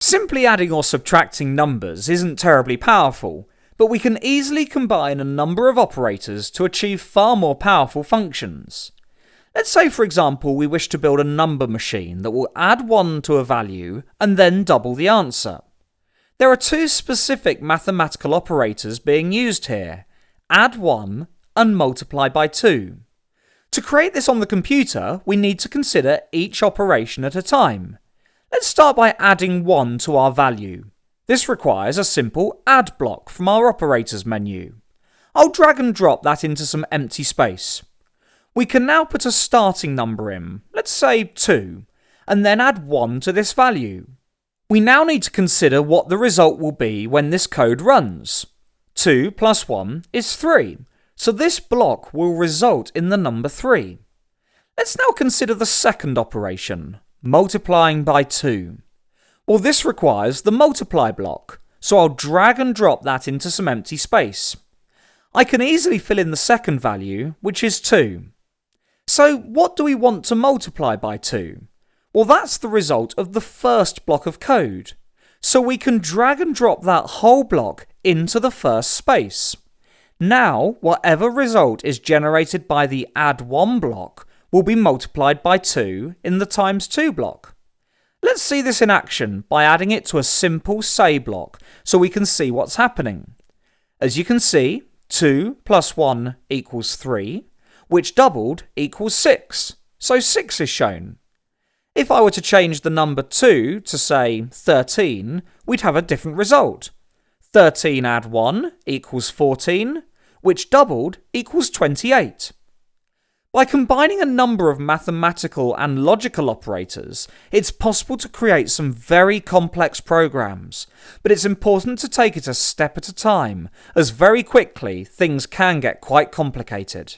Simply adding or subtracting numbers isn't terribly powerful, but we can easily combine a number of operators to achieve far more powerful functions. Let's say, for example, we wish to build a number machine that will add 1 to a value and then double the answer. There are two specific mathematical operators being used here: add 1 and multiply by 2. To create this on the computer, we need to consider each operation at a time. Let's start by adding 1 to our value. This requires a simple add block from our operators menu. I'll drag and drop that into some empty space. We can now put a starting number in, let's say 2, and then add 1 to this value. We now need to consider what the result will be when this code runs. 2 plus 1 is 3, so this block will result in the number 3. Let's now consider the second operation, multiplying by 2. Well, this requires the multiply block, so I'll drag and drop that into some empty space. I can easily fill in the second value, which is 2. So what do we want to multiply by 2? Well, that's the result of the first block of code, so we can drag and drop that whole block into the first space. Now, whatever result is generated by the add 1 block will be multiplied by 2 in the times 2 block. Let's see this in action by adding it to a simple say block so we can see what's happening. As you can see, 2 plus 1 equals 3, which doubled equals 6, so 6 is shown. If I were to change the number 2 to say 13, we'd have a different result. 13 add 1 equals 14, which doubled equals 28. By combining a number of mathematical and logical operators, it's possible to create some very complex programs, but it's important to take it a step at a time, as very quickly things can get quite complicated.